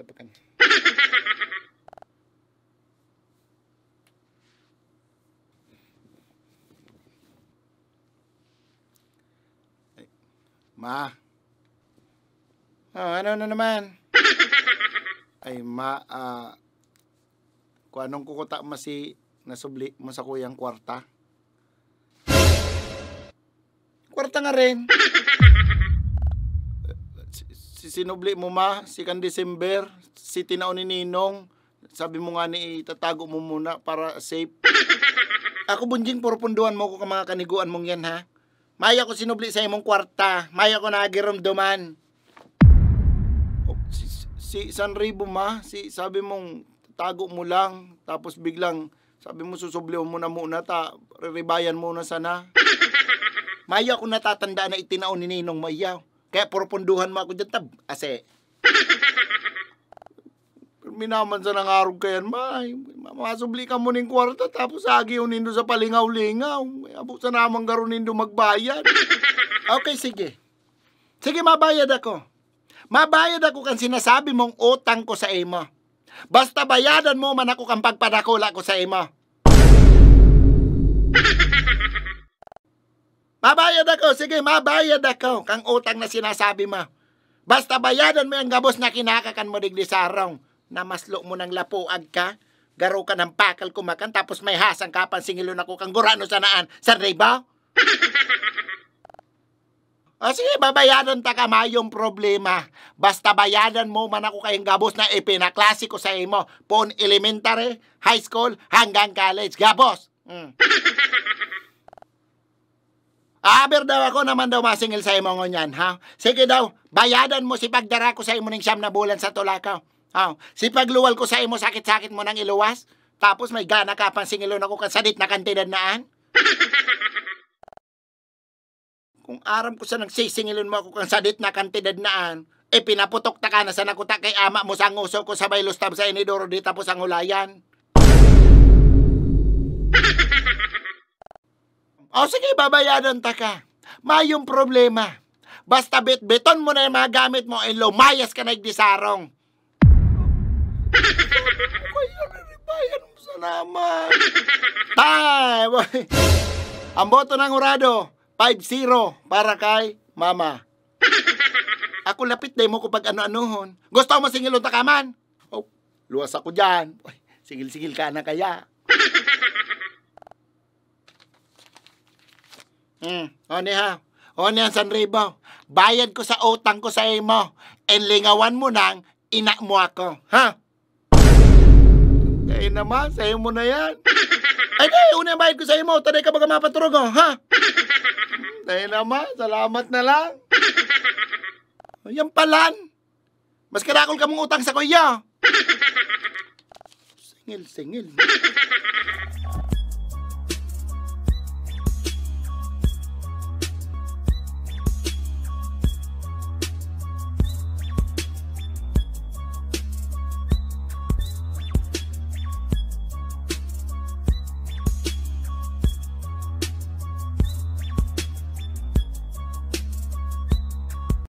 lapakan. Ma. Oh, ano na naman? Ay, ma, kung anong kukuta si nasubli mo sa kuyang kwarta? Kwarta nga rin. Sinubli mo, ma, si kan December, si tinaon ni Ninong. Sabi mo nga ni itatago mo muna para safe. Ako bunjing purpunduan mo ko ka mga kaniguan mong yan, ha? Maya ko sinubli sa imong kwarta. Maya ko nagiramdaman. Oh, si Sanribo, ma, sabi mong tago mo lang. Tapos biglang sabi mo susubli mo muna riribayan muna sana. Maya ko natatandaan na itinaon ni Ninong Mayaw. Kaya purpunduhan mo ako dyan tab. Ase. Minaman sa nangarog kayan, may. Masubli ka mo ning kwarta, tapos agi yun nindo sa palingaw-lingaw. Abo sa namang garo nindo magbayad. Okay, sige. Sige, mabayad ako. Mabayad ako kan sinasabi mong utang ko sa imo. Basta bayadan mo man ako kang pagpadakula ko sa imo. Mabayad ako, sige, mabayad ako kang utang na sinasabi mo. Basta bayadan mo yung gabos na kinakakan mo digli sarong. Na maslo mo ng lapuag ka, garo ka ng pakal kumakan, tapos may hasang kapan singilon ako kang gurano sanaan, sa riba? O sige, babayadan ta ka mayong problema. Basta bayadan mo man ako kayong gabos na ipinaklase ko sa imo, pon elementary, high school, hanggang college. Gabos! Aber daw ako naman daw masingil sa imo ngonyan, ha? Sige daw, bayadan mo si pagdara ko sa imo ning 9 na bulan sa tulakaw. Oh, si pagluwal ko sa imo sakit-sakit mo nang iluwas, tapos may gana ka pang singilon ako kasadit na kantidad naan. Kung aram ko sa nagsisingilon mo ako kang sadit na kantidad naan, pinaputok ta ka na sa nakuta kay ama mo sa nguso ko sa baylostab sa inidoro di tapos ang ulayan. O sige, babayadan ta ka. Mayong problema. Basta bit-beton mo na yung mga gamit mo, lumayas ka na igdisarong. Kaya naribayan mo sa naman. Boy. Ang boto ng urado, 5-0 para kay mama. Ako lapit na mo ko pag ano-anohon. Gusto mo singilon ta ka man? Oh, luwas ako dyan. Sigil-sigil ka na kaya. O niya. O niya, Sanribo. Bayad ko sa utang ko sa imo. Enlingawan mo nang ina mo ako. Ha? Kaya naman, sa'yo mo na yan. Ay, di, una bayad ko sa imo. Taday ka baga mapaturog, oh, ha? Kaya naman, salamat na lang. Yan palan. Mas karakol ka mong utang sa kuya. Singil-singil.